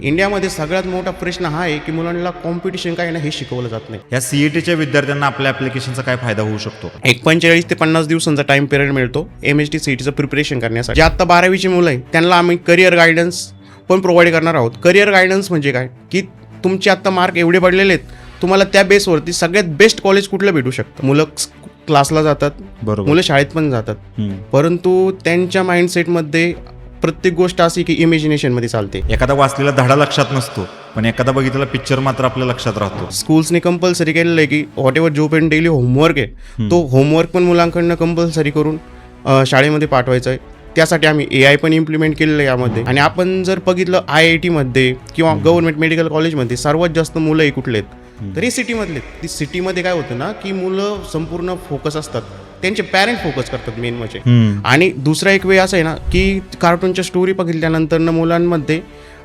इंडियामध्ये सगळ्यात मोठा प्रश्न हा आहे की मुलांना कॉम्पिटिशन काय ना हे शिकवलं जात नाही. या CETच्या विद्यार्थ्यांना आपल्या ॲप्लिकेशनचा काय फायदा होऊ शकतो? एक 45 ते 50 दिवसांचा टाइम पिरियड मिळतो MHT CETचं प्रिपरेशन करण्यासाठी. जे आत्ता 12वीची मुलं आहे त्यांना आम्ही करिअर गायडन्स पण प्रोव्हाइड करणार आहोत. करिअर गायडन्स म्हणजे काय की तुमचे आत्ता मार्क एवढे पडलेले आहेत, तुम्हाला त्या बेसवरती सगळ्यात बेस्ट कॉलेज कुठलं भेटू शकतं. मुलं क्लासला जातात, बरोबर. मुलं शाळेत पण जातात, परंतु त्यांच्या माइंडसेटमध्ये प्रत्येक गोष्ट अशी की इमॅजिनेशनमध्ये चालते. एखादा वाचलेला धडा लक्षात नसतो, पण एखादा बघितलेला पिक्चर मात्र आपल्या लक्षात राहतो. स्कूल्सने कंपल्सरी केलेलं आहे की व्हॉट एव्हर जो पण डेली होमवर्क आहे तो होमवर्क पण मुलांकडनं कंपल्सरी करून शाळेमध्ये पाठवायचा आहे. त्यासाठी आम्ही AI पण इम्प्लिमेंट केलेलं आहे यामध्ये. आणि आपण जर बघितलं IIT मध्ये किंवा गव्हर्नमेंट मेडिकल कॉलेजमध्ये सर्वात जास्त मुलं हे कुठले आहेत तरी सिटीमधले. ती सिटीमध्ये काय होतं ना की मुलं संपूर्ण फोकस असतात, त्यांचे पॅरेंट फोकस करतात मेन म्हणजे. आणि दुसरा एक वे असं आहे ना की कार्टूनच्या स्टोरी बघितल्यानंतर मुलांमध्ये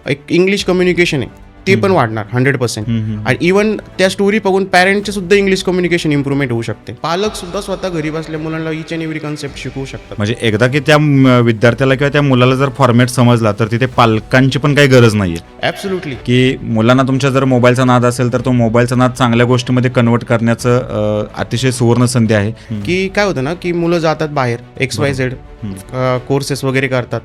एक इंग्लिश कम्युनिकेशन आहे ते पण वाढणार 100%. आणि इव्हन त्या स्टोरी बघून पॅरेंटचे सुद्धा इंग्लिश कम्युनिकेशन इम्प्रूव्हमेंट होऊ शकते. पालक सुद्धा स्वतः घरी बसल्या मुलांना इच अँड एव्हरी कन्सेप्ट शिकवू शकतात. म्हणजे एकदा की त्या विद्यार्थ्याला किंवा त्या मुलाला जर फॉर्मॅट समजला तर तिथे पालकांची पण काही गरज नाहीये. ॲब्सोल्युटली. की मुलांना तुमच्या जर मोबाईलचा नाद असेल तर तो मोबाईलचा नाद चांगल्या गोष्टीमध्ये कन्वर्ट करण्याचं अतिशय सुवर्ण संधी आहे. की काय होतं ना की मुलं जातात बाहेर XYZ कोर्सेस वगैरे करतात,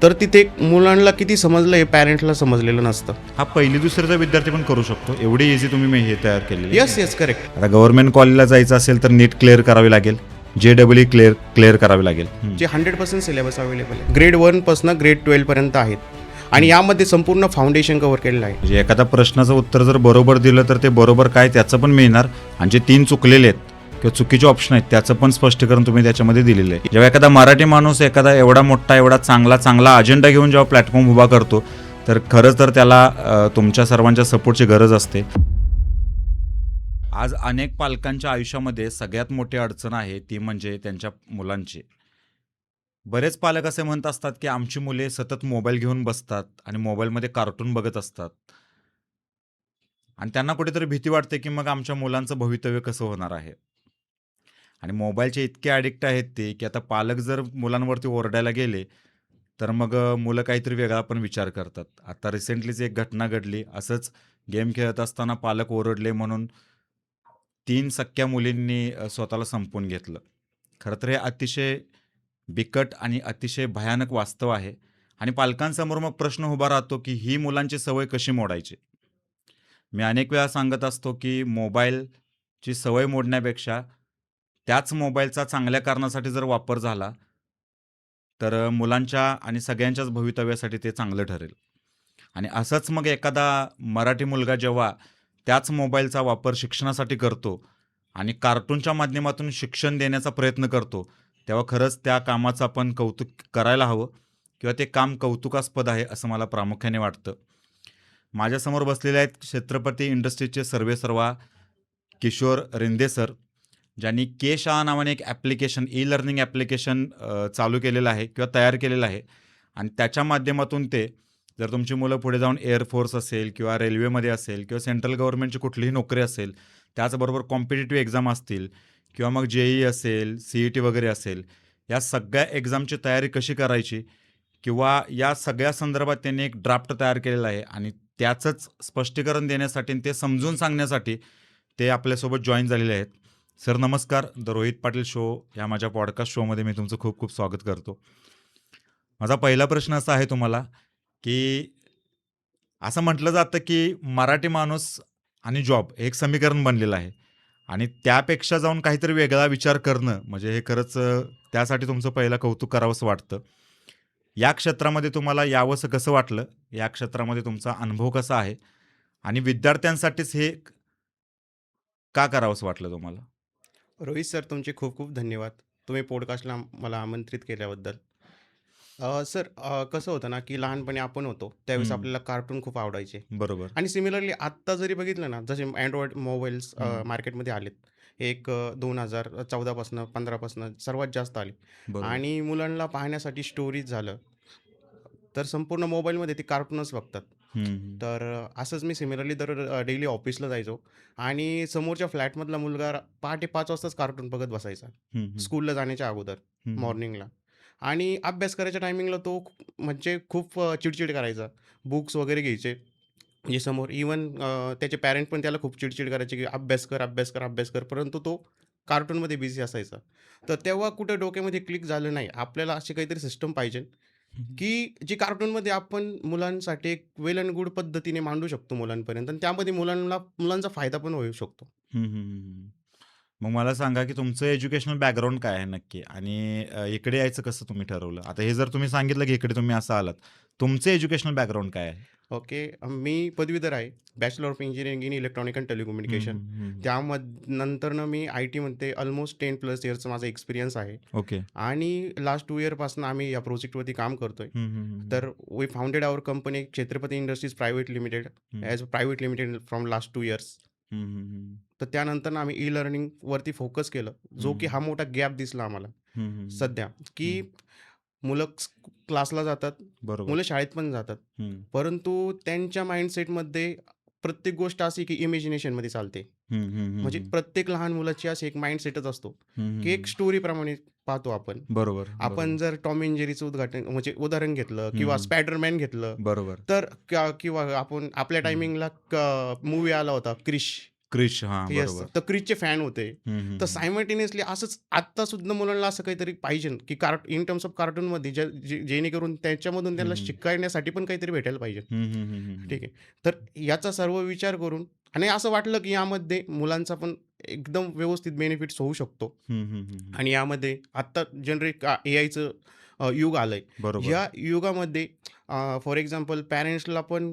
तर तिथे मुलांना किती समजलं हे पॅरेंटला समजलेलं नसतं. हा पहिली दुसरीचा विद्यार्थी पण करू शकतो, एवढी इझी तुम्ही हे तयार केलेली. Yes correct. आता गव्हर्नमेंट कॉलेजला जायचं असेल तर नीट क्लिअर करावी लागेल, JEE क्लिअर करावी लागेल. जे 100% सिलेबस अवेलेबल आहे. ग्रेड 1 पासून ग्रेड 12 पर्यंत आहेत आणि यामध्ये संपूर्ण फाउंडेशन कव्हर केलेलं आहे. म्हणजे एखादा प्रश्नाचं उत्तर जर बरोबर दिलं तर ते बरोबर काय त्याचं पण मिळणार, आणि जे 3 चुकलेले आहेत किंवा चुकीचे ऑप्शन आहेत त्याचं पण स्पष्टीकरण तुम्ही त्याच्यामध्ये दिलेलं आहे. जेव्हा एखादा मराठी माणूस एखादा एवढा मोठा एवढा चांगला अजेंडा घेऊन जेव्हा प्लॅटफॉर्म उभा करतो तर खरंच तर त्याला तुमच्या सर्वांच्या सपोर्टची गरज असते. आज अनेक पालकांच्या आयुष्यामध्ये सगळ्यात मोठी अडचण आहे ती म्हणजे त्यांच्या मुलांची. बरेच पालक असे म्हणत असतात की आमची मुले सतत मोबाईल घेऊन बसतात आणि मोबाईलमध्ये कार्टून बघत असतात, आणि त्यांना कुठेतरी भीती वाटते की मग आमच्या मुलांचं भवितव्य कसं होणार आहे. आणि मोबाईलचे इतके ॲडिक्ट आहेत ते की आता पालक जर मुलांवरती ओरडायला गेले तर मग मुलं काहीतरी वेगळा पण विचार करतात. आता रिसेंटलीच एक घटना घडली, असंच गेम खेळत असताना पालक ओरडले म्हणून 3 सख्ख्या मुलींनी स्वतःला संपवून घेतलं. खरं तर हे अतिशय बिकट आणि अतिशय भयानक वास्तव आहे. आणि पालकांसमोर मग प्रश्न उभा राहतो की ही मुलांची सवय कशी मोडायची. मी अनेक वेळा सांगत असतो की मोबाईलची सवय मोडण्यापेक्षा त्याच मोबाईलचा चांगल्या कारणासाठी जर वापर झाला तर मुलांच्या आणि सगळ्यांच्याच भवितव्यासाठी ते चांगलं ठरेल. आणि असंच मग एखादा मराठी मुलगा जेव्हा त्याच मोबाईलचा वापर शिक्षणासाठी करतो आणि कार्टूनच्या माध्यमातून शिक्षण देण्याचा प्रयत्न करतो, तेव्हा खरंच त्या कामाचं आपण कौतुक करायला हवं किंवा ते काम कौतुकास्पद आहे असं मला प्रामुख्याने वाटतं. माझ्यासमोर बसलेले आहेत छत्रपती इंडस्ट्रीजचे सर्वेसर्वा किशोर रिंदे सर, ज्यांनी शाळा नावाने एक ॲप्लिकेशन लर्निंग ॲप्लिकेशन चालू केलेलं आहे किंवा तयार केलेलं आहे. आणि त्याच्या माध्यमातून ते जर तुमची मुलं पुढे जाऊन एअरफोर्स असेल किंवा रेल्वेमध्ये असेल किंवा सेंट्रल गव्हर्नमेंटची कुठलीही नोकरी असेल, त्याचबरोबर कॉम्पिटिटिव्ह एक्झाम असतील किंवा मग JEE असेल, CET वगैरे असेल, या सगळ्या एक्झामची तयारी कशी करायची किंवा या सगळ्या संदर्भात त्यांनी एक ड्राफ्ट तयार केलेला आहे. आणि त्याचंच स्पष्टीकरण देण्यासाठी आणि ते समजून सांगण्यासाठी ते आपल्यासोबत जॉईन झालेले आहेत. सर नमस्कार. द रोहित पाटील शो या माझ्या पॉडकास्ट शोमध्ये मी तुमचं खूप खूप स्वागत करतो. माझा पहिला प्रश्न असा आहे तुम्हाला की असं म्हटलं जातं की मराठी माणूस आणि जॉब हे एक समीकरण बनलेलं आहे, आणि त्यापेक्षा जाऊन काहीतरी वेगळा विचार करणं म्हणजे हे खरंच त्यासाठी तुमचं पहिलं कौतुक करावंसं वाटतं. या क्षेत्रामध्ये तुम्हाला यावंसं कसं वाटलं, या क्षेत्रामध्ये तुमचा अनुभव कसा आहे, आणि विद्यार्थ्यांसाठीच हे का करावंसं वाटलं तुम्हाला? रोहित सर, तुमचे खूप खूप धन्यवाद तुम्ही पॉडकास्टला मला आमंत्रित केल्याबद्दल. सर, कसं होतं ना की लहानपणी आपण होतो त्यावेळेस आपल्याला कार्टून खूप आवडायचे. बरोबर. आणि सिमिलरली आत्ता जरी बघितलं ना, जसे अँड्रॉइड मोबाईल्स मार्केटमध्ये आलेत, एक 2014 पासून 15 पासून सर्वात जास्त आले. बरोबर. आणि मुलांना पाहण्यासाठी स्टोरीज झालं तर संपूर्ण मोबाईलमध्ये ते कार्टूनच बघतात. तर असंच मी सिमिलरली डेली ऑफिसला जायचो आणि समोरच्या फ्लॅटमधला मुलगा पहाटे 5 वाजताच कार्टून बघत बसायचा स्कूलला जाण्याच्या अगोदर मॉर्निंगला. आणि अभ्यास करायच्या टायमिंगला तो म्हणजे खूप चिडचिड करायचा. बुक्स वगैरे घ्यायचे. जे समोर इव्हन त्याचे पॅरेंट पण त्याला खूप चिडचिड करायचे, की "अभ्यास कर, अभ्यास कर, अभ्यास कर." परंतु तो कार्टूनमध्ये बिझी असायचा. तर तेव्हा कुठं डोक्यामध्ये क्लिक झालं नाही. आपल्याला अशी काहीतरी सिस्टम पाहिजे, हं, की जी कार्टूनमध्ये आपण मुलांसाठी एक वेल एंड गुड पद्धतीने मांडू शकतो मुलांपर्यंत आणि त्यामध्ये मुलांचा फायदा पण होऊ शकतो. हं, हं, हं. मग मला सांगा, की तुमचं एज्युकेशनल बॅकग्राऊंड काय आहे नक्की? आणि इकडे यायचं कसं तुम्ही ठरवलं? आता हे जर तुम्ही सांगितलं, की इकडे तुम्ही असं आलात. तुमचं एज्युकेशनल बॅकग्राऊंड काय आहे? ओके. मी पदवीधर आहे. Bachelor of engineering in electronic and हं, टेलिकम्युनिकेशन. हं, हं. नंतरनं मी आय-टीमध्ये अल्मोस्ट 10 प्लस इयर्सचा माझा एक्सपिरियन्स आहे ओके. आणि लास्ट 2 इयरपासून आम्ही या प्रोजेक्टवरती काम करतोय. हं, हं, हं, हं. तर we founded our company Chhatrapati industries private limited हं. As a private limited from last 2 years. हं, हं, हं. तर त्यानंतर आम्ही ई-लर्निंगवरती फोकस केलं, जो की हा मोठा गॅप दिसला आम्हाला हं, हं, हं. सध्या, की हं. मुलं क्लासला जातात, बरोबर. मुलं शाळेत पण जातात. हं. परंतु त्यांच्या माइंडसेटमध्ये प्रत्येक गोष्ट अशी की इमॅजिनेशनमध्ये चालते. हं, हं, हं, म्हणजे हं. प्रत्येक लहान मुलाची अशी एक माइंडसेटच असतो, हं, हं, की एक हं. स्टोरीप्रमाणे पाहतो आपण. बरोबर, आपण बरोबर. जर टॉम एंड जेरीचं म्हणजे उदाहरण घेतलं हं, किंवा हं. स्पायडरमॅन घेतलं, बरोबर. तर किंवा आपण आपल्या हं. टायमिंगला मूव्ही आला होता क्रिश. क्रिश. हां, येस, बरोबर. तर क्रिचचे फॅन होते. हं, हं, तर हं. सायमल्टेनियसली असंच आत्तासुद्धा मुलांना असं काहीतरी पाहिजे, की इन टर्म्स ऑफ कार्टूनमध्ये जेणेकरून त्याच्यामधून हं, त्यांना हं. शिकण्यासाठी पण काहीतरी भेटायला पाहिजे. हं, हं, हं, हं, हं. ठीक आहे. तर याचा सर्व विचार करून आणि असं वाटलं, की यामध्ये मुलांचा पण एकदम व्यवस्थित बेनिफिट्स होऊ शकतो. हं, हं, हं, हं. आणि यामध्ये आत्ता एआयचं युग आलंय. बरोबर. या युगामध्ये फॉर एक्झाम्पल पॅरेंट्सला पण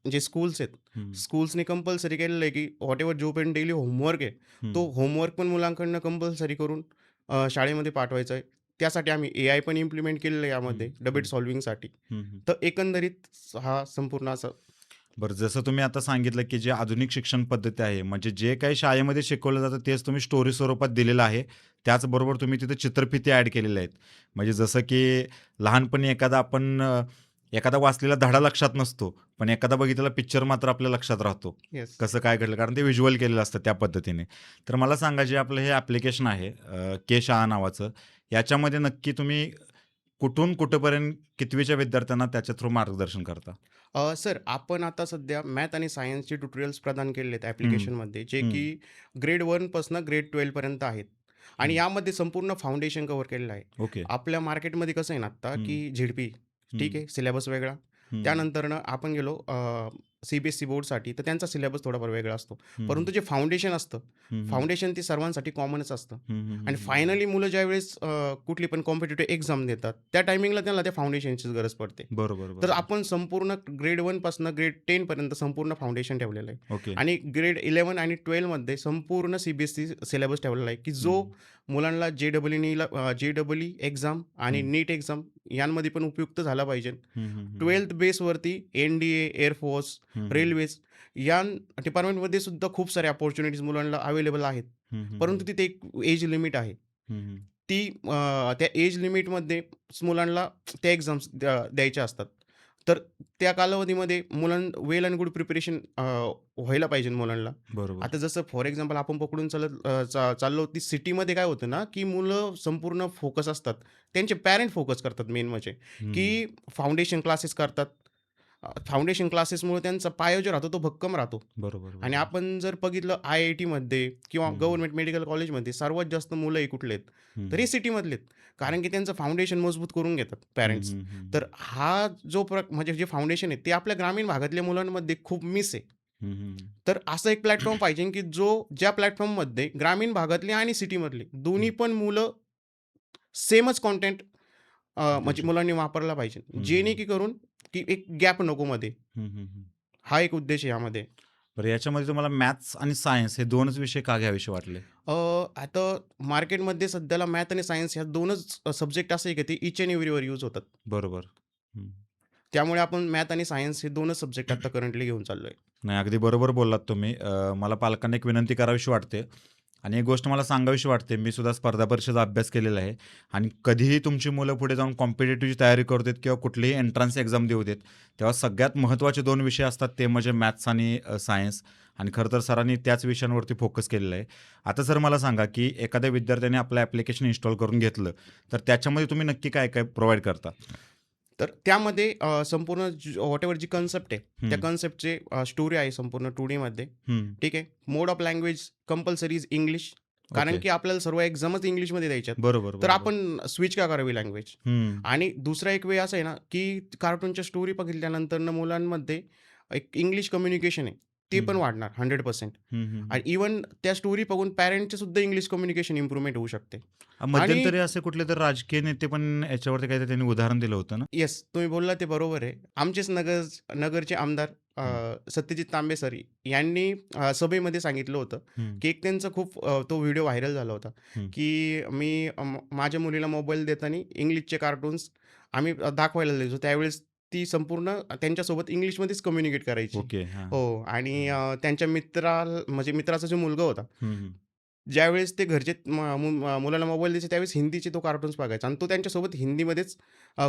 जे स्कूल्स आहेत, हं, स्कूल्सने कंपल्सरी केलेलं आहे, की व्हॉटएव्हर जो पण डेली होमवर्क आहे, हं, तो होमवर्क पण मुलांकडनं कंपल्सरी करून शाळेमध्ये पाठवायचा आहे. त्यासाठी आम्ही एआय पण इम्प्लिमेंट केलेलं आहे हं, यामध्ये हं, डिबेट सॉल्व्हिंगसाठी. हं, हं. तर एकंदरीत हा संपूर्ण असा बरं, जसं तुम्ही आता सांगितलं, की जे आधुनिक शिक्षण पद्धती आहे, म्हणजे जे काही शाळेमध्ये शिकवलं जातं, तेच तुम्ही स्टोरी स्वरूपात दिलेलं आहे. त्याचबरोबर तुम्ही तिथे चित्रफिती ॲड केलेल्या आहेत. म्हणजे जसं की लहानपणी एखादा वाचलेला धडा लक्षात नसतो, पण एखादा बघितलेला पिक्चर मात्र आपल्या लक्षात राहतो. येस. कसं काय घडलं? कारण ते व्हिज्युअल केलेलं असतं त्या पद्धतीने. तर मला सांगा, जे आपलं हे ॲप्लिकेशन आहे के शाळा नावाचं, याच्यामध्ये नक्की तुम्ही कुठून कुठेपर्यंत कितवीच्या विद्यार्थ्यांना त्याच्या थ्रू मार्गदर्शन करता? सर, आपण आता सध्या मॅथ आणि सायन्सचे ट्युटोरियल्स प्रदान केलेले आहेत हं, ॲप्लिकेशनमध्ये, जे हं, की ग्रेड 1 पासून ग्रेड 12 पर्यंत आहेत आणि हं. यामध्ये संपूर्ण फाउंडेशन कव्हर केलेलं आहे. ओके. आपल्या मार्केटमध्ये कसं आहे ना आत्ता, हं, की झेडपी हं, ठीक आहे, सिलेबस वेगळा. हं, त्यानंतरनं आपण गेलो सीबीएसई बोर्डसाठी, तर त्यांचा सिलेबस थोडाफार वेगळा असतो. हं, परंतु जे फाउंडेशन असतं, हं, हं, फाउंडेशन ते सर्वांसाठी कॉमनच असतं. हं, हं, आणि हं, हं. फायनली मुलं ज्यावेळेस कुठली पण कॉम्पिटिटिव्ह एक्झाम देतात, त्या टायमिंगला त्यांना त्या फाउंडेशनचीच गरज पडते. बरोबर, तर बरोबर. आपण संपूर्ण ग्रेड 1 पासून ग्रेड 10 पर्यंत संपूर्ण फाउंडेशन ठेवलेलं आहे ओके. आणि ग्रेड 11 आणि 12 मध्ये संपूर्ण सीबीएसई सिलेबस ठेवलेला आहे, की जो हं, मुलांना जे-डबल-ई एक्झाम आणि हं, नीट एक्झाम यांमध्ये पण उपयुक्त झाला पाहिजे. हं, हं, हं, 12th बेसवरती एन-डी-ए, एअर फोर्स, हं, हं, रेल्वेज या डिपार्टमेंटमध्ये सुद्धा खूप साऱ्या अपॉर्च्युनिटीज मुलांना अवेलेबल आहेत. हं, हं, हं, परंतु तिथे एक एज लिमिट आहे. हं, हं. ती त्या एज लिमिटमध्ये मुलांना त्या एक्झाम्स द्यायच्या असतात. तर त्या कालावधीमध्ये वेल एंड गुड प्रिपरेशन व्हायला पाहिजे मुलांना. बरोबर. आता जसं फॉर एक्झाम्पल आपण पकडून चाललो ती सिटीमध्ये काय होतं ना, की मुलं संपूर्ण फोकस असतात. त्यांचे पॅरेंट फोकस करतात मेन म्हणजे, हं. की फाउंडेशन क्लासेस करतात. फाउंडेशन क्लासेसमुळे त्यांचा पाया जो राहतो तो भक्कम राहतो. बरोबर, आणि बरोबर. आपण जर बघितलं आय-आय-टीमध्ये किंवा हं, हं, गव्हर्नमेंट मेडिकल कॉलेजमध्ये सर्वात जास्त मुलं हे कुठले आहेत? हं, तर हे हं, सिटीमधले आहेत. कारण की त्यांचं फाउंडेशन मजबूत करून घेतात हं, पॅरेंट्स. हं, हं, तर हा जो म्हणजे जे फाउंडेशन आहे ते आपल्या ग्रामीण भागातल्या मुलांमध्ये खूप मिस आहे. हं, हं, तर असा एक प्लॅटफॉर्म पाहिजे की ज्या प्लॅटफॉर्ममध्ये ग्रामीण भागातले आणि सिटीमधले दोन्ही हं. पण मुलं सेमच कंटेंट देऊ म्हणजे शकतो. मुलांनी वापरला पाहिजे. हं, हं, जेणेकरून की एक गॅप नको मध्ये. हं, हं, हं. हा एक उद्देश आहे यामध्ये. बरं, याच्यामध्ये तुम्हाला मॅथ्स आणि सायन्स हे 2च विषय का घ्यावेसे वाटले? आता मार्केटमध्ये सध्याला मॅथ आणि सायन्स ह्या 2च सब्जेक्ट असे आहे की ते ईच अँड एव्हरीवर यूज होतात. बरोबर. हं. त्यामुळे आपण मॅथ आणि सायन्स हे 2च सब्जेक्ट आता करंटली घेऊन चाललोय. नाही, अगदी बरोबर बोललात तुम्ही. मला पालकांना एक विनंती करावीशी वाटते. आणि एक गोष्ट मला सांगावीशी वाटते, मी सुद्धा स्पर्धा परीक्षेचा अभ्यास केलेला आहे आणि कधीही तुमची मुलं पुढे जाऊन कॉम्पिटिटिव्हची तयारी करू देत किंवा कुठलीही एंट्रन्स एक्झाम देऊ देत, तेव्हा सगळ्यात महत्त्वाचे 2 विषय असतात ते म्हणजे मॅथ्स आणि सायन्स आणि खरं तर सरांनी त्याच विषयांवरती फोकस केलेला आहे. आता सर मला सांगा, की एखाद्या विद्यार्थ्याने आपलं ॲप्लिकेशन इन्स्टॉल करून घेतलं, तर त्याच्यामध्ये तुम्ही नक्की काय-काय प्रोव्हाईड करता? तर त्यामध्ये संपूर्ण व्हॉटएव्हर जी कन्सेप्ट आहे, त्या हं, कन्सेप्टचे स्टोरी आहे संपूर्ण 2D मध्ये. हं. ठीक आहे. Mode of language compulsory is English. कारण ओके. की आपल्याला सर्व एक्झामच इंग्लिशमध्ये द्यायच्यात. बरोबर, तर बरोबर. आपण स्विच का करावी लँग्वेज? हं, आणि दुसरा एक वे असं आहे ना, की कार्टूनच्या स्टोरी बघितल्यानंतरनं मुलांमध्ये एक इंग्लिश कम्युनिकेशन आहे, ते हं, पण वाढणार 100%. हं, हं, आणि हं. इव्हन त्या स्टोरी बघून पॅरेंटचे सुद्धा इंग्लिश कम्युनिकेशन इम्प्रूव्हमेंट होऊ शकते. आणि मध्यंतरी असे कुठलेतरी राजकीय नेते पण याच्यावरती काहीतरी त्यांनी उदाहरण दिलं होतं ना? येस, तुम्ही बोलला ते बरोबर आहे. आमचेच नगरचे आमदार हं, सत्यजित तांबे सर यांनी सभेमध्ये सांगितलं होतं, हं, की एक त्यांचा खूप तो व्हिडिओ व्हायरल झाला होता, हं. की मी माझ्या मुलीला मोबाईल देताना इंग्लिशचे कार्टून्स आम्ही दाखवायला द्यायचो. त्यावेळेस ती संपूर्ण त्यांच्यासोबत इंग्लिशमध्येच कम्युनिकेट करायची. ओके. हां. हो. आणि हं, त्यांच्या म्हणजे मित्राचा जो मुलगा होता, हं, हं. ज्यावेळेस ते घरचे मुलाला मोबाईल द्यायचे त्यावेळेस हिंदीचे तो कार्टून्स बघायचा आणि तो त्यांच्यासोबत हिंदीमध्येच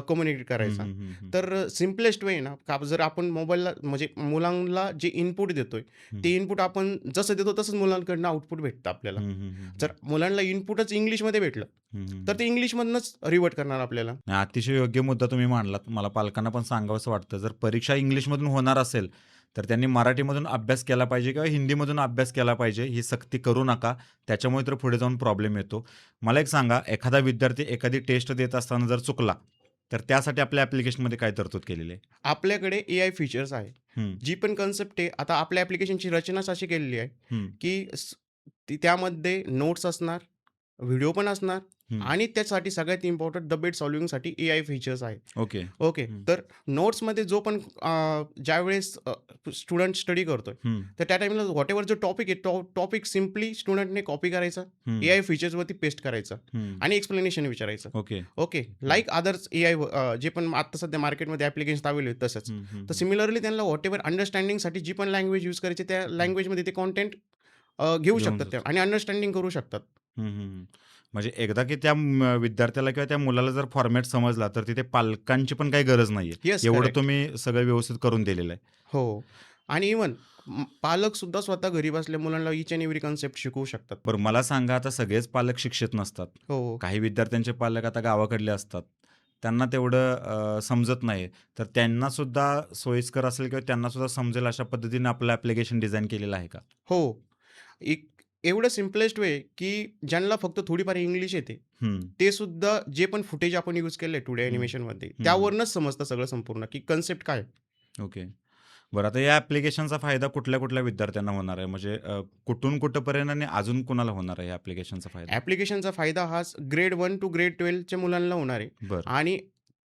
कम्युनिकेट हं, करायचा. हं, हं, हं. तर सिम्पलेस्ट वे आहे ना, का जर आपण मोबाईलला म्हणजे मुलांना जे इनपुट देतोय, हं, ते इनपुट आपण जसं देतो तसंच मुलांकडनं आउटपुट भेटतं आपल्याला. हं, हं, हं, जर हं. मुलांना इनपुटच इंग्लिशमध्ये भेटलं, हं, हं, तर हं. ते इंग्लिशमधनंच रिव्हर्ट करणार आपल्याला. नाही, अतिशय योग्य मुद्दा तुम्ही मांडलात. मला पालकांना पण सांगावसं वाटतं, जर परीक्षा इंग्लिशमधून होणार असेल, तर त्यांनी मराठीमधून अभ्यास केला पाहिजे किंवा हिंदीमधून अभ्यास केला पाहिजे. ही सक्ती करू नका. त्याच्यामुळे तर पुढे जाऊन प्रॉब्लेम येतो. मला एक सांगा, एखादा विद्यार्थी एखादी टेस्ट देत असताना जर चुकला, तर त्यासाठी आपल्या ॲप्लिकेशनमध्ये काय तरतूद केलेली आहे? आपल्याकडे एआय फीचर्स आहे. हं, जी पण कन्सेप्ट आहे, आता आपल्या ॲप्लिकेशनची रचनाच अशी केलेली आहे, हं, की त्यामध्ये नोट्स असणार, व्हिडिओ पण असणार हं. आणि त्यासाठी सगळ्यात इम्पॉर्टंट डिबेट सॉल्व्हिंगसाठी एआय फीचर्स आहे. ओके. ओके. हं, तर नोट्समध्ये जो पण ज्यावेळेस स्टुडंट स्टडी करतोय, हं, तर त्या टाईमला व्हॉटएव्हर जो टॉपिक आहे, तो टॉपिक सिम्पली स्टुडंटने कॉपी करायचा, हं, एआय फीचर्सवरती पेस्ट करायचा हं. आणि एक्सप्लेनेशन विचारायचं. ओके. ओके. हं, लाइक अदर्स एआय जे पण आता सध्या मार्केटमध्ये ॲप्लिकेशन्स अवेलेबल आहेत तसंच. हं, हं, तर हं. सिमिलरली त्यांना व्हॉटएव्हर अंडरस्टँडिंगसाठी जी पण लँग्वेज यूज करायची, त्या लँग्वेजमध्ये ते कंटेंट घेऊ घेऊन शकतात ते जातो. आणि अंडरस्टँडिंग करू शकतात. हं, हं, हं. म्हणजे एकदा की त्या विद्यार्थ्याला किंवा त्या मुलाला जर फॉर्मॅट समजला, तर तिथे पालकांची पण काही गरज नाहीये. येस, एवढं करेक्ट. तुम्ही सगळं व्यवस्थित करून दिलेलं आहे. हो. आणि इव्हन पालकसुद्धा स्वतः घरी बसल्या मुलांना ईच अँड एव्हरी कन्सेप्ट शिकवू शकतात. बरं मला सांगा, आता सगळेच पालक शिक्षित नसतात. हो. काही विद्यार्थ्यांचे पालक आता गावाकडले असतात. त्यांना तेवढं समजत नाही. तर त्यांना सुद्धा सोयीस्कर असेल किंवा त्यांना सुद्धा समजेल अशा पद्धतीने आपलं ॲप्लिकेशन डिझाइन केलेलं आहे का? हो. एक एवढं सिम्पलेस्ट वे की ज्यांना फक्त थोडीफार इंग्लिश येते, हं, ते सुद्धा जे पण फुटेज आपण यूज केलंय 2D हं, ॲनिमेशनमध्ये, हं, हं. त्यावरूनच समजतं सगळं संपूर्ण की कन्सेप्ट काय आहे. ओके. बरं आता या ॲप्लिकेशनचा फायदा कुठल्या-कुठल्या विद्यार्थ्यांना होणार आहे? म्हणजे कुठून कुठपर्यंत आणि अजून कुणाला होणार आहे या ॲप्लिकेशनचा फायदा? ॲप्लिकेशनचा फायदा हाच ग्रेड 1 टू ग्रेड 12च्या मुलांना होणार आहे. बरं. आणि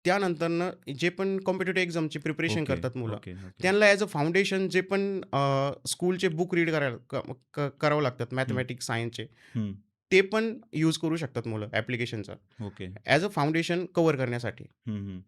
त्यानंतरनं जे पण कॉम्पिटिटिव्ह एक्झामची प्रिपरेशन ओके, करतात मुलं, ओके, ओके. त्यांना ॲज अ फाउंडेशन जे पण स्कूलचे बुक रीड करायला करावं लागतात हं, मॅथमॅटिक्स, सायन्सचे, हं. ते पण यूज करू शकतात मुलं ॲप्लिकेशनचा okay. As a foundation cover करण्यासाठी. हं, हं.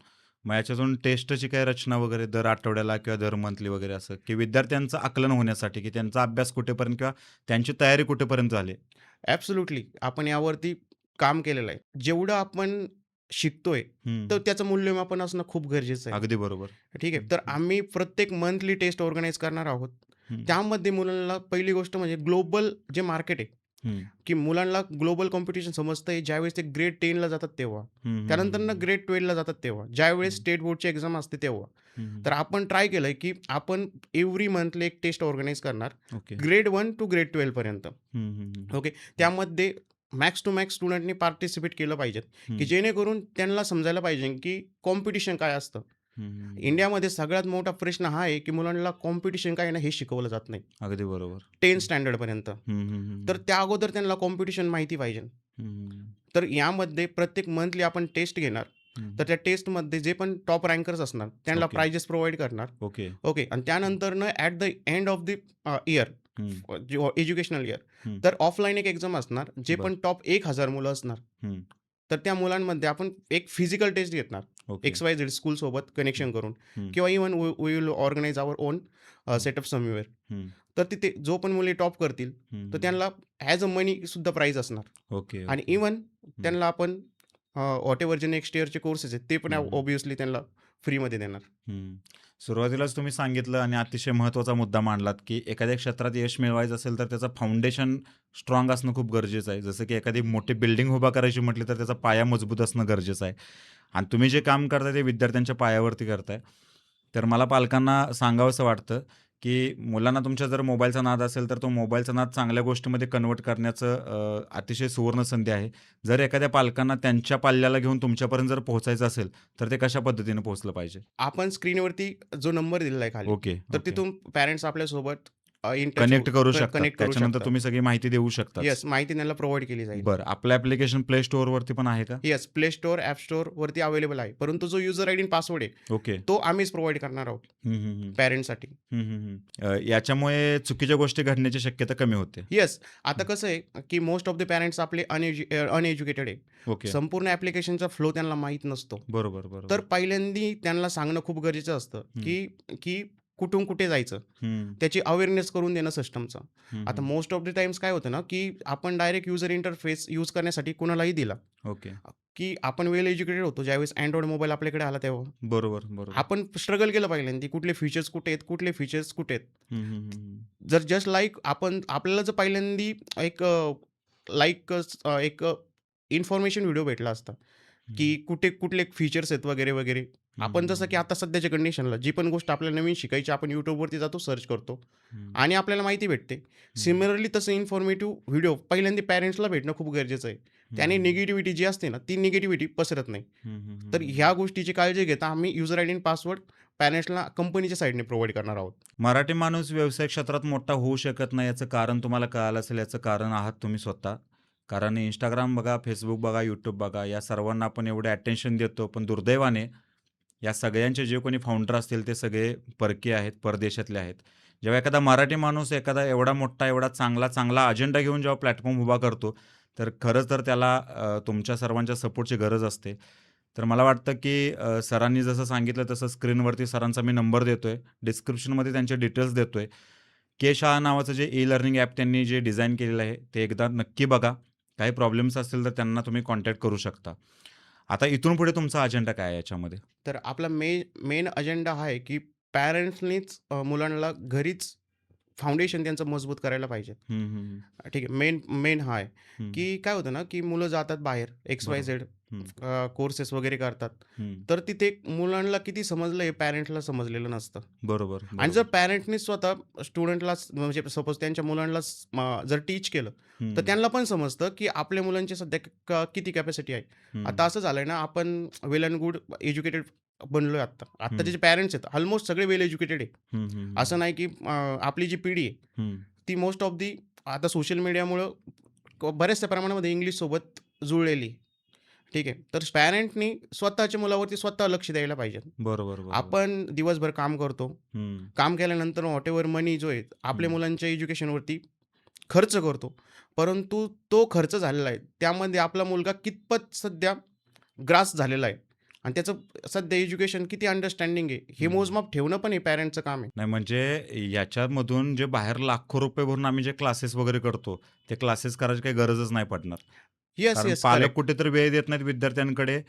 मग याच्यातून टेस्टची काय रचना वगैरे दर आठवड्याला किंवा दर मंथली वगैरे असं, की विद्यार्थ्यांचं आकलन होण्यासाठी, की त्यांचा अभ्यास कुठेपर्यंत किंवा त्यांची तयारी कुठेपर्यंत झाली? ॲब्सोल्युटली आपण यावरती काम केलेलं आहे. जेवढं आपण शिकतोय, हं. तर त्याचं मूल्यमापन असणं खूप गरजेचं आहे. अगदी बरोबर. ठीक आहे. हं, तर हं, आम्ही प्रत्येक मंथली टेस्ट ऑर्गनाइज करणार आहोत. हं, त्यामध्ये मुलांना पहिली गोष्ट म्हणजे ग्लोबल जे मार्केट आहे, हं, की मुलांना ग्लोबल कॉम्पिटिशन समजतंय ज्यावेळेस ते ग्रेड 10ला जातात तेव्हा. हं, हं, त्यानंतरनं हं, ग्रेड 12ला जातात तेव्हा. ज्यावेळेस हं, स्टेट बोर्डची एक्झाम असते तेव्हा. हं, हं. तर आपण ट्राय केलंय, की आपण एव्हरी मंथली एक टेस्ट ऑर्गनाइज करणार. ओके. ग्रेड 1 टू ग्रेड 12 पर्यंत. हं, हं, हं, ओके. हं, त्यामध्ये मॅक्स टू मॅक्स स्टुडंटनी पार्टिसिपेट केलं पाहिजे, की हं, जेणेकरून त्यांना समजायला पाहिजे, की कॉम्पिटिशन काय असतं. हं, हं, हं. इंडियामध्ये सगळ्यात मोठा प्रश्न हा आहे, की मुलांना कॉम्पिटिशन काय आहे ना, हे शिकवलं जात नाही. अगदी बरोबर. 10th हं, स्टँडर्डपर्यंत. हं, हं, हं, तर त्या अगोदर त्यांना कॉम्पिटिशन माहिती पाहिजे. हं, तर यामध्ये प्रत्येक मंथली आपण टेस्ट घेणार. हं. तर त्या टेस्टमध्ये जे पण टॉप रँकर्स असणार, त्यांना ओके, प्राइजेस प्रोव्हाईड करणार. ओके. ओके. आणि हं, त्यानंतरनं at the end of the year, हं, एज्युकेशनल इयर, हं. तर ऑफलाईन एक एक्झाम असणार. जे बरं. पण टॉप 1000 मुलं असणार. हं, तर त्या मुलांमध्ये आपण एक फिजिकल टेस्ट घेणार ओके. XYZ स्कूलसोबत कनेक्शन करून हं, किंवा even we will organize our own हं, सेटअप समवेअर. हं, तर तिथे जो पण मुले टॉप करतील हं, तर हं. त्यांना ॲज अ मनी सुद्धा प्राईज असणार ओके, आणि ओके. इव्हन हं, त्यांना आपण व्हॉटएव्हर जे नेक्स्ट इयरचे कोर्सेस आहेत ते पण हं, हं, ऑब्व्हियसली त्यांना फ्रीमध्ये देणार. हं. सुरुवातीलाच तुम्ही सांगितलं आणि अतिशय महत्त्वाचा मुद्दा मांडलात, की एखाद्या क्षेत्रात यश मिळवायचं असेल तर त्याचं फाउंडेशन स्ट्राँग असणं खूप गरजेचं आहे. जसं की एखादी मोठी बिल्डिंग उभा करायची म्हटली तर त्याचा पाया मजबूत असणं गरजेचं आहे. आणि तुम्ही जे काम करताय ते विद्यार्थ्यांच्या पायावरती करताय. तर मला पालकांना सांगावसं वाटतं, की मुलांना तुमच्या जर मोबाईलचा नाद असेल, तर तो मोबाईलचा नाद चांगल्या गोष्टीमध्ये कन्व्हर्ट करण्याचं अतिशय सुवर्ण संधी आहे. जर एखाद्या पालकांना त्यांच्या पाल्याला घेऊन तुमच्यापर्यंत जर पोहोचायचं असेल, तर ते कशा पद्धतीने पोहोचलं पाहिजे? आपण स्क्रीनवरती जो नंबर दिलेला आहे खाली, ओके, तर ओके. तिथून पॅरेंट्स आपल्यासोबत इन टच कनेक्ट करू शकतात. कनेक्ट करू त्याच्यानंतर शकतात. तुम्ही सगळी माहिती देऊ शकताच. येस, माहिती त्यांना प्रोव्हाईड केली जाईल. बरं. आपलं ॲप्लिकेशन प्ले स्टोअरवरती पण आहे का? येस, प्ले स्टोअर, ॲप स्टोअरवरती अवेलेबल आहे. परंतु जो युजर आयडी आणि पासवर्ड आहे, ओके. तो आम्हीच प्रोव्हाईड करणार आहोत हं, हं, हं. पॅरेंट्ससाठी. हं, हं, हं. याच्यामुळे चुकीच्या गोष्टी घडण्याची शक्यता कमी होते. येस, आता हं. कसं आहे, की मोस्ट ऑफ द पॅरेंट्स आपले अनएज्युकेटेड आहे. ओके. संपूर्ण ॲप्लिकेशनचा फ्लो त्यांना माहीत नसतो. बरोबर, तर बरोबर. पहिल्यांदी त्यांना सांगणं खूप गरजेचं असतं, हं. की कुठून कुठे जायचं. हं. त्याची अवेअरनेस करून देणं सिस्टमचं. हं, आता हं. मोस्ट ऑफ द टाईम्स काय होतं ना, की आपण डायरेक्ट युजर इंटरफेस यूज करण्यासाठी कुणालाही दिला, ओके. की आपण वेल एज्युकेटेड होतो. ज्यावेळेस Android मोबाईल आपल्याकडे आला तेव्हा. बरोबर, बरोबर. आपण स्ट्रगल केलं पहिल्यांदा, कुठले फीचर्स कुठे आहेत, कुठले फीचर्स कुठे आहेत. हं, हं, हं, हं. जर जस्ट लाईक आपल्याला जर पहिल्यांदा एक एक इन्फॉर्मेशन व्हिडिओ भेटला असता, की हं. कुठे कुठले फीचर्स आहेत वगैरे, वगैरे. हं, आपण हं, जसं की हं. आता सध्याच्या कंडिशनला जी पण गोष्ट आपल्याला नवीन शिकायची आपण YouTubeवरती जातो, सर्च करतो हं. आणि आपल्याला माहिती भेटते. हं. सिमिलरली तसं इन्फॉर्मेटिव्ह व्हिडिओ पहिल्यांदा पॅरेंट्सला भेटणं खूप गरजेचं आहे. हं, त्याने हं. निगेटिव्हिटी जी असते ना, ती निगेटिव्हिटी पसरत नाही. हं, हं, हं, तर हं. ह्या गोष्टीची काळजी घेता आम्ही युजर आयडी आणि पासवर्ड पॅरेंट्सला कंपनीच्या साईडने प्रोव्हाईड करणार आहोत. मराठी माणूस व्यवसाय क्षेत्रात मोठा होऊ शकत नाही याचं कारण तुम्हाला कळालं असेल. याचं कारण आहात तुम्ही स्वतः. कारण Instagram बघा, Facebook बघा, YouTube बघा, या सर्वांना आपण एवढं अटेन्शन देतो. पण दुर्दैवाने या सगळ्यांचे जे कोणी फाउंडर असतील ते सगळे परकीय आहेत, परदेशातले आहेत. जेव्हा एखादा मराठी माणूस एखादा एवढा मोठा, एवढा चांगला अजेंडा घेऊन जेव्हा प्लॅटफॉर्म उभा करतो, तर खरंच तर त्याला तुमच्या सर्वांच्या सपोर्टची गरज असते. तर मला वाटतं की सरांनी जसं सांगितलं तसं स्क्रीनवरती सरांचा मी नंबर देतोय. डिस्क्रिप्शनमध्ये त्यांचे डिटेल्स देतोय. के-शाळा नावाचं जे ई-लर्निंग ॲप त्यांनी जे डिझाइन केलेलं आहे, ते एकदा नक्की बघा. काही प्रॉब्लेम्स असतील तर त्यांना तुम्ही कॉन्टॅक्ट करू शकता. आता इथून पुढे तुमचा अजेंडा काय आहे याच्यामध्ये? तर आपला मेन अजेंडा हा आहे, की पॅरेंट्सनीच मुलांना घरीच फाउंडेशन त्यांचं मजबूत करायला पाहिजे. हं, हं, हं. ठीक आहे. मेन हा आहे, हं. की काय होतं ना, की मुलं जातात बाहेर बरोबर. XYZ हं, कोर्सेस वगैरे करतात. हं. तर तिथे मुलांना किती समजलं हे पॅरेंट्सला समजलेलं नसतं. बरोबर, आणि जर बरोबर. पॅरेंटनी स्वतः स्टुडंटला म्हणजे सपोज त्यांच्या मुलांना जर टीच केलं, तर हं, त्यांना पण समजतं, की आपल्या मुलांची सध्या किती कॅपॅसिटी आहे. आता हं, असं झालंय ना, आपण वेल एंड गुड एज्युकेटेड बनलोय आत्ता. आत्ताचे हं, जे पॅरेंट्स आहेत, ऑलमोस्ट सगळे वेल एज्युकेटेड आहे. हं, हं, असं नाही, की आपली जी पिढी आहे, हं. ती मोस्ट ऑफ दी आता सोशल मीडियामुळं बऱ्याचशा प्रमाणामध्ये इंग्लिशसोबत जुळलेली. ठीक आहे. तर पॅरेंटनी स्वतःच्या मुलावरती स्वतः लक्ष द्यायला पाहिजे. बरोबर, बरोबर. आपण दिवसभर काम करतो. हं, काम केल्यानंतर व्हॉटएव्हर मनी जो आहे, आपल्या हं, मुलांच्या एज्युकेशनवरती खर्च करतो. परंतु तो खर्च झालेला आहे. त्यामध्ये आपला मुलगा कितपत सध्या ग्रास झालेला आहे आणि त्याचं सध्या एज्युकेशन किती अंडरस्टँडिंग आहे, हे हं. मोजमाप ठेवणं पण हे पॅरेंटचं काम आहे. नाही म्हणजे याच्यामधून जे बाहेर लाखो रुपये भरून आम्ही जे क्लासेस वगैरे करतो, ते क्लासेस करायची काही गरजच नाही पडणार. येस, कारण येस. पालक करेक्ट. कुठेतरी वेळ देत नाहीत विद्यार्थ्यांकडे.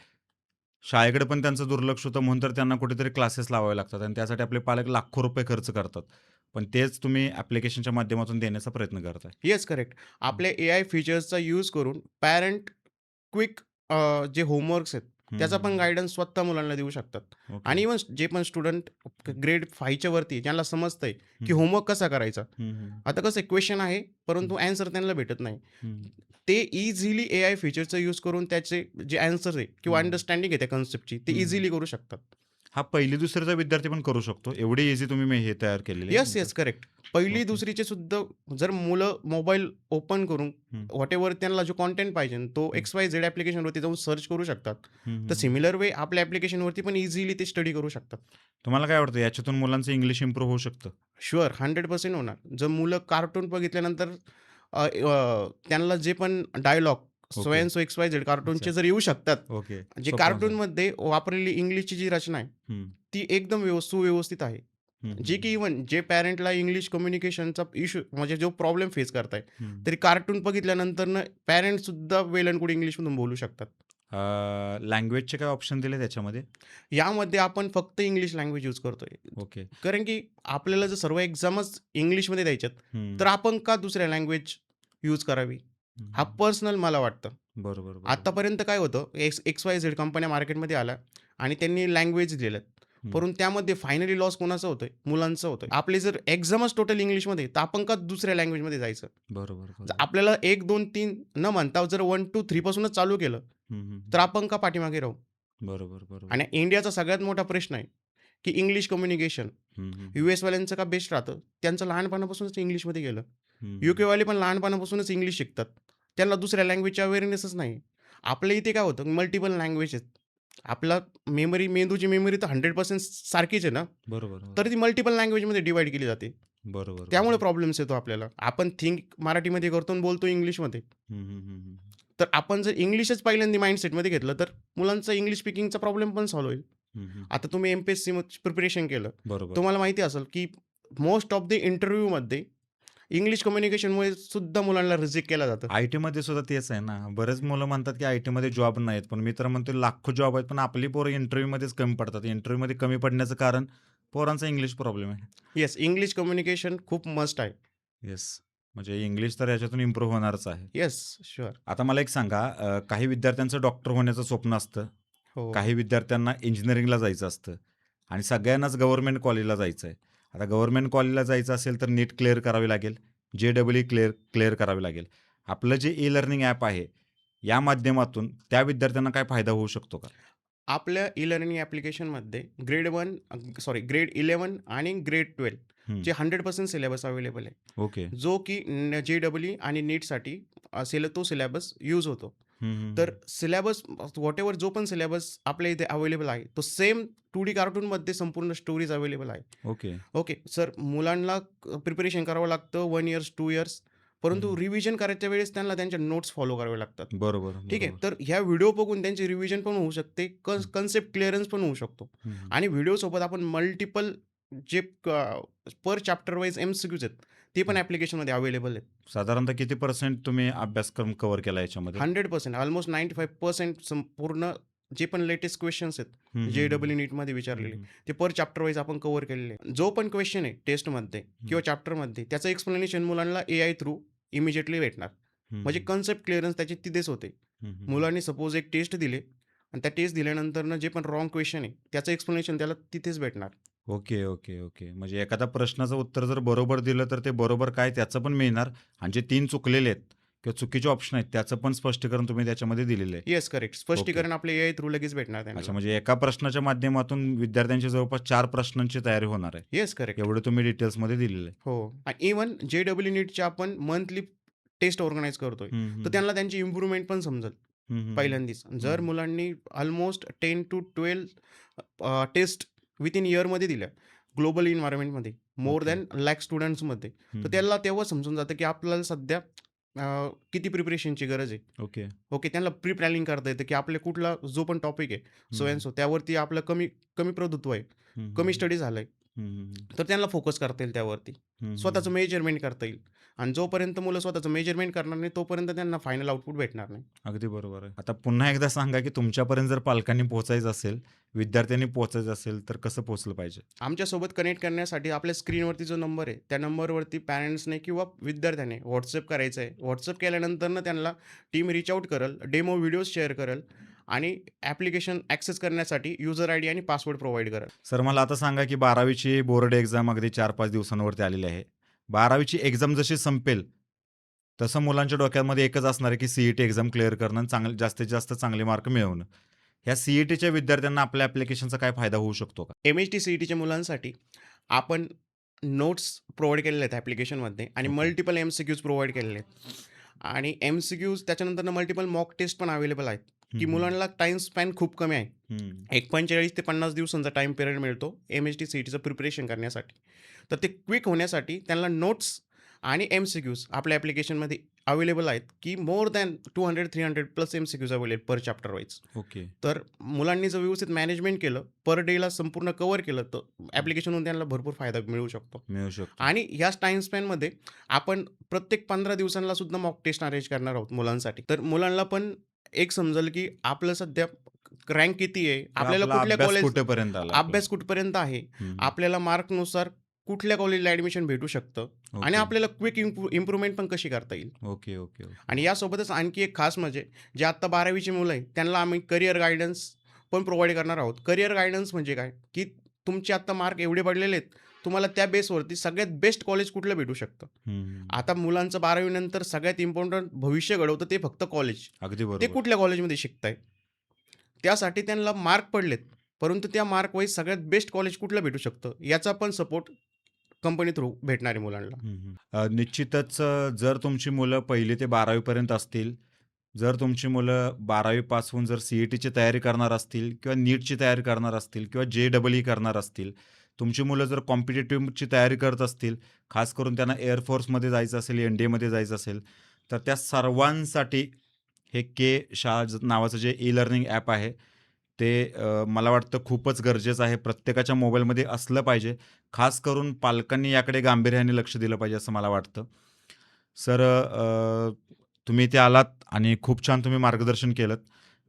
शाळेकडे पण त्यांचं दुर्लक्ष होतं म्हणून तर त्यांना कुठेतरी क्लासेस लावावे लागतात आणि त्यासाठी आपले पालक लाखो रुपये खर्च करतात. पण तेच तुम्ही ॲप्लिकेशनच्या माध्यमातून देण्याचा प्रयत्न करताय. Yes, correct. हं, आपल्या एआय फीचर्सचा यूज करून पॅरेंट क्विक जे होमवर्क्स आहेत, हं, त्याचा पण हं. गाईडन्स स्वतः मुलांना देऊ शकतात. ओके. आणि इव्हन जे पण स्टुडंट हं, ग्रेड 5च्या वरती ज्यांना समजतंय, की हं, होमवर्क कसा करायचा. हं, हं, आता कसं क्वेश्चन आहे, हं, परंतु ॲन्सर त्यांना भेटत नाही. हं, ते इझिली एआय फीचरचा यूज करून त्याचे जे ॲन्सर आहे किंवा हं, अंडरस्टँडिंग आहे त्या कन्सेप्टची, ते हं. इझिली करू शकतात. हा 1ली-दुसरीचा विद्यार्थी पण करू शकतो. एवढी इझी तुम्ही हे तयार केलेली आहे येस, तुमचं. Yes, correct. 1ली, ओके. 2रीचे सुद्धा जर मुलं मोबाईल ओपन करून हं, व्हॉटएव्हर त्यांना जो कंटेंट पाहिजे तो हं, XYZ ॲप्लिकेशनवरती जाऊन सर्च करू शकतात. हं, तर हं, हं. सिमिलर वे आपल्या ॲप्लिकेशनवरती पण इझिली ते स्टडी करू शकतात. तुम्हाला काय वाटतं याच्यातून मुलांचं इंग्लिश इम्प्रूव्ह होऊ शकतं? शुअर 100% होणार. जर मुलं कार्टून बघितल्यानंतर त्यांना जे पण dialogue so and so X Y Z कार्टूनचे जर येऊ शकतात, ओके. जे सोपं कार्टूनमध्ये वापरलेली इंग्लिशची जी रचना आहे, हं, ती एकदम सुव्यवस्थित आहे. हं, जे की इव्हन जे पॅरेंटला इंग्लिश कम्युनिकेशनचा इश्यू म्हणजे जो प्रॉब्लेम फेस करताय, हं. तरी कार्टून बघितल्यानंतरनं पॅरेंट्ससुद्धा वेल अँड गुड इंग्लिशमधून बोलू शकतात. लँग्वेजचे काय ऑप्शन दिले त्याच्यामध्ये? यामध्ये आपण फक्त इंग्लिश लँग्वेज यूज करतोय. ओके. कारण की आपल्याला जर सर्व एक्झामच इंग्लिशमध्ये द्यायच्यात, हं, तर आपण का दुसऱ्या लँग्वेज यूज करावी? हं, हा हं. पर्सनल मला वाटतं. बरोबर, बरोबर. आत्तापर्यंत काय होतं, XYZ कंपन्या मार्केटमध्ये आल्या आणि त्यांनी लँग्वेज दिल्यात. हं. परंतु त्यामध्ये फायनली लॉस कोणाचा होतोय? मुलांचा होतोय. आपली जर एक्झामच टोटल इंग्लिशमध्ये आहे, तर आपण का दुसऱ्या लँग्वेजमध्ये जायचं? बरोबर, जर बरोबर. आपल्याला 1, 2, 3 न म्हणता जर 1, 2, 3 पासूनच चालू केलं, हं, हं, तर हं. आपण का पाठीमागे राहू? बरोबर, बरोबर. आणि इंडियाचा सगळ्यात मोठा प्रश्न आहे, की इंग्लिश कम्युनिकेशन. हं, हं, हं. यूएसवाल्यांचं का बेस्ट राहतं? त्यांचं लहानपणापासूनच इंग्लिशमध्ये गेलं. हं, यूकेवाले पण लहानपणापासूनच इंग्लिश शिकतात. त्यांना दुसऱ्या लँग्वेजची अवेअरनेसच नाही. आपल्या इथे काय होतं मल्टिपल लँग्वेज आहेत. आपला मेंदूची मेमरी तर 100% सारखीच आहे ना, बरोबर, बरोबर. तर ती मल्टिपल लँग्वेजमध्ये डिव्हाईड केली जाते. बरोबर, त्यामुळे बरोबर. प्रॉब्लेम्स येतो आपल्याला. आपण थिंक मराठीमध्ये करतो आणि बोलतो इंग्लिशमध्ये. हं, हं, हं, हं. तर आपण जर इंग्लिशच पहिल्यांदा माइंडसेटमध्ये घेतलं, तर मुलांचा इंग्लिश स्पीकिंगचा प्रॉब्लेम पण सॉल्व्ह होईल. हं, हं. आता तुम्ही एम-पी-एस-सी प्रिपरेशन केलं. बरोबर. तुम्हाला माहिती असेल, की मोस्ट ऑफ द इंटरव्ह्यूमध्ये इंग्लिश कम्युनिकेशनमुळे सुद्धा मुलांना रिजेक्ट केलं जातं. आय-टीमध्ये सुद्धा तेच आहे ना. बरेच मुलं म्हणतात, की आय-टीमध्ये जॉब नाहीत. पण मी तर म्हणतो लाखो जॉब आहेत, पण आपली पोरं इंटरव्ह्यूमध्येच कमी पडतात. इंटरव्ह्यूमध्ये कमी पडण्याचं कारण पोरांचा इंग्लिश प्रॉब्लेम आहे. येस, इंग्लिश कम्युनिकेशन खूप मस्ट आहे. येस. म्हणजे इंग्लिश तर याच्यातून इम्प्रूव्ह होणारच आहे. Yes, sure. आता मला एक सांगा, काही विद्यार्थ्यांचं डॉक्टर होण्याचं स्वप्न असतं. हो. काही विद्यार्थ्यांना इंजिनिअरिंगला जायचं असतं आणि सगळ्यांनाच गव्हर्नमेंट कॉलेजला जायचं आहे. आता गव्हर्नमेंट कॉलेजला जायचं असेल तर नीट क्लिअर करावी लागेल, जे-डबल-ई क्लिअर करावी लागेल. आपलं जे ई-लर्निंग ॲप आहे, या माध्यमातून त्या विद्यार्थ्यांना काय फायदा होऊ शकतो का? आपल्या ई-लर्निंग ॲप्लिकेशनमध्ये ग्रेड 11 आणि ग्रेड 12 हं. चे 100% सिलेबस अवेलेबल आहे. ओके. जो की जे-डबल-ई आणि नीटसाठी तो सिलेबस यूज होतो. हं, हं, तर हं. सिलेबस व्हॉटएव्हर जो पण सिलेबस आपल्या इथे अवेलेबल आहे, तो सेम 2D कार्टूनमध्ये संपूर्ण स्टोरीज अवेलेबल आहे. ओके. ओके. सर मुलांना प्रिपरेशन करावं लागतं 1 इयर्स, 2 इयर्स. परंतु हं. रिव्हिजन करायच्या वेळेस त्यांना त्यांच्या नोट्स फॉलो करावे लागतात. बरोबर, ठीक आहे. बरोबर. तर ह्या व्हिडिओ बघून त्यांची रिव्हिजन पण होऊ शकते. हं. कन्सेप्ट क्लिअरन्स पण होऊ शकतो. हं, हं. आणि व्हिडिओसोबत आपण मल्टिपल जे पर चॅप्टर वाईज एम-सी-क्यूज आहेत, ते पण हं. ॲप्लिकेशनमध्ये अवेलेबल आहेत. साधारणतः किती पर्सेंट तुम्ही अभ्यासक्रम कव्हर केला याच्यामध्ये? 100% ऑलमोस्ट 95% संपूर्ण जे पण लेटेस्ट क्वेश्चन्स आहेत, हं, हं, जे-डबल-ई हं. नीटमध्ये हं, विचारलेले, हं. ते पर चॅप्टर वाईज आपण कव्हर केलेले आहे. जो पण क्वेश्चन आहे टेस्टमध्ये हं. किंवा चॅप्टरमध्ये, त्याचं एक्सप्लेनेशन मुलांना एआय थ्रू इमिजिएटली भेटणार. हं, म्हणजे हं. कन्सेप्ट क्लिअरन्स त्याची तिथेच होते. हं, हं, हं. मुलांनी सपोज एक टेस्ट दिली आणि त्या टेस्ट दिल्यानंतरनं जे पण रॉंग क्वेश्चन आहे, त्याचं एक्सप्लेनेशन त्याला तिथेच भेटणार. Okay, okay, okay. म्हणजे एखाद्या प्रश्नाचं उत्तर जर बरोबर दिलं, तर ते बरोबर काय त्याचं पण मिळणार आणि जे 3 चुकलेले आहेत किंवा चुकीचे ऑप्शन आहेत, त्याचं पण स्पष्टीकरण तुम्ही त्याच्यामध्ये दिलेलं आहे. Yes, correct. ओके. स्पष्टीकरण आपल्या एआय थ्रू लगेच भेटणार अच्छा, त्यांना. म्हणजे एका प्रश्नाच्या माध्यमातून विद्यार्थ्यांची जवळपास 4 प्रश्नांची तयारी होणार आहे. Yes, correct. एवढं तुम्ही डिटेल्समध्ये दिलेलं आहे. हो. आणि इव्हन जे-डबल-ई नीटच्या आपण मंथली टेस्ट ऑर्गनाइज करतोय. हं, तर हं. त्यांना त्यांची इम्प्रूव्हमेंट पण समजेल हं, हं, हं. पहिल्यांदाच. जर हं. मुलांनी अल्मोस्ट 10 टू 12 टेस्ट विथिन इयरमध्ये दिल्या, ग्लोबल एन्व्हायर्नमेंटमध्ये, मोर ओके. दॅन लाख स्टुडंट्समध्ये, हं, तर हं. त्याला तेव्हा समजून जातं की आपल्याला सध्या किती प्रिपरेशनची गरज आहे. ओके. ओके, त्यांना प्री प्लॅनिंग करता येतं की आपल्या कुठला जो पण टॉपिक आहे, सो हं, अँड सो त्यावरती आपलं कमी कमी प्रभुत्व आहे, हं, हं, कमी हं. स्टडी झालाय. हं, हं, हं. तर त्यांना फोकस करता येईल त्यावरती. हं, हं, स्वतःचं हं. मेजरमेंट करता येईल आणि जोपर्यंत मुलं स्वतःचं मेजरमेंट करणार नाही, तोपर्यंत त्यांना फायनल आउटपुट भेटणार नाही. अगदी बरोबर आहे. आता पुन्हा एकदा सांगा, की तुमच्यापर्यंत जर पालकांनी पोहोचायचं असेल, विद्यार्थ्यांनी पोहोचायचं असेल, तर कसं पोहोचलं पाहिजे? आमच्यासोबत कनेक्ट करण्यासाठी आपल्या स्क्रीनवरती जो नंबर आहे, त्या नंबरवरती पॅरेंट्सने किंवा विद्यार्थ्याने WhatsApp करायचं आहे. WhatsApp केल्यानंतरनं त्यांना टीम रीच आउट करेल, डेमो व्हिडिओज शेअर करेल आणि ॲप्लिकेशन ॲक्सेस करण्यासाठी युजर आयडी आणि पासवर्ड प्रोव्हाईड करेल. सर मला आता सांगा, की 12वीची बोर्ड एक्झाम अगदी 4-5 दिवसांवरती आलेली आहे. 12वीची एक्झाम जशी संपेल, तसं मुलांच्या डोक्यामध्ये एकच असणार आहे, की सीईटी एक्झाम क्लिअर करणं आणि जास्तीत जास्त चांगले मार्क मिळवणं. ह्या सीईटीच्या विद्यार्थ्यांना आपल्या ॲप्लिकेशनचा काय फायदा होऊ शकतो का? MHT CETच्या मुलांसाठी आपण नोट्स प्रोव्हाईड केलेले आहेत ॲप्लिकेशनमध्ये आणि ओके. मल्टिपल एम-सी-क्यूज प्रोव्हाईड केलेले आहेत. आणि एम-सी-क्यूज त्याच्यानंतरनं मल्टिपल मॉक टेस्ट पण अवेलेबल आहेत, हं, की हं. मुलांना टाईम स्पॅन खूप कमी आहे. हं. एक 45 ते 50 दिवसांचा टाईम पिरियड मिळतो MHT CETचं प्रिपरेशन करण्यासाठी. तर ते क्विक होण्यासाठी त्यांना नोट्स आणि एम-सी-क्यूज आपल्या ॲप्लिकेशनमध्ये अवेलेबल आहेत की more than 200-300 plus MCQs available per chapter wise. Okay. तर मुलांनी जर व्यवस्थित मॅनेजमेंट केलं, पर डेला संपूर्ण कव्हर केलं, तर ॲप्लिकेशनहून त्यांना भरपूर फायदा मिळू शकतो. मिळू शकतो. आणि ह्याच टाईम स्पॅनमध्ये आपण प्रत्येक 15 दिवसांना सुद्धा मॉक टेस्ट अरेंज करणार आहोत मुलांसाठी. तर मुलांना पण एक समजेल की आपलं सध्या रँक किती आहे, आपल्याला आपला कुठल्या अभ्यास कॉलेज कुठेपर्यंत आला आपला. अभ्यास कुठपर्यंत आहे, हम्म. आपल्याला मार्कनुसार कुठल्या कॉलेजला ॲडमिशन भेटू शकतं आणि ओके. आपल्याला क्विक इम्प्रूव्हमेंट पण कशी करता येईल. Okay okay okay. आणि यासोबतच आणखी एक खास म्हणजे जे आत्ता 12वीची मुलं आहेत त्यांना आम्ही करिअर गायडन्स पण प्रोव्हाइड करणार आहोत. करिअर गायडन्स म्हणजे काय, की तुमचे आत्ता मार्क एवढे पडलेले आहेत, तुम्हाला त्या बेसवरती सगळ्यात बेस्ट कॉलेज कुठलं भेटू शकतं. हम्म. आता मुलांचं 12वी नंतर सगळ्यात इम्पॉर्टंट भविष्य घडवतं ते फक्त कॉलेज. अगदी ते बरोबर. कुठल्या कॉलेजमध्ये शिकताय, त्यासाठी त्यांना मार्क पडलेत, परंतु त्या मार्क वाईज सगळ्यात बेस्ट कॉलेज कुठलं भेटू शकतं याचा पण सपोर्ट कंपनी थ्रू भेटणार आहे मुलांना. निश्चितच जर तुमची मुलं 1ली ते 12वी पर्यंत असतील, जर तुमची मुलं 12वी पास होऊन जर CETची तयारी करणार असतील किंवा नीटची तयारी करणार असतील किंवा JEE करणार असतील, तुमची मुलं जर कॉम्पिटेटिव्हची तयारी करत असतील, खास करून त्यांना एअरफोर्समध्ये जायचं असेल, NDAमध्ये जायचं असेल, तर त्या सर्वांसाठी हे शाळा नावाचं जे ई-लर्निंग ॲप आहे ते मला वाटतं खूपच गरजेचं आहे. प्रत्येकाच्या मोबाईलमध्ये असलं पाहिजे. खास करून पालकांनी याकडे गांभीर्याने लक्ष दिलं पाहिजे असं मला वाटतं. सर, तुम्ही इथे आलात आणि खूप छान तुम्ही मार्गदर्शन केलंत.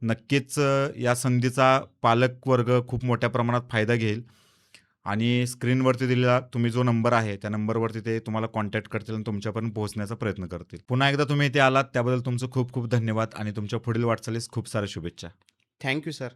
नक्कीच या संधीचा पालकवर्ग खूप मोठ्या प्रमाणात फायदा घेईल आणि स्क्रीनवरती दिलेला तुम्ही जो नंबर आहे त्या नंबरवरती ते तुम्हाला कॉन्टॅक्ट करतील आणि तुमच्यापर्यंत पोहोचण्याचा प्रयत्न करतील. पुन्हा एकदा तुम्ही इथे आलात त्याबद्दल तुमचं खूप खूप धन्यवाद आणि तुमच्या पुढील वाटचालीस खूप साऱ्या शुभेच्छा. Thank you sir.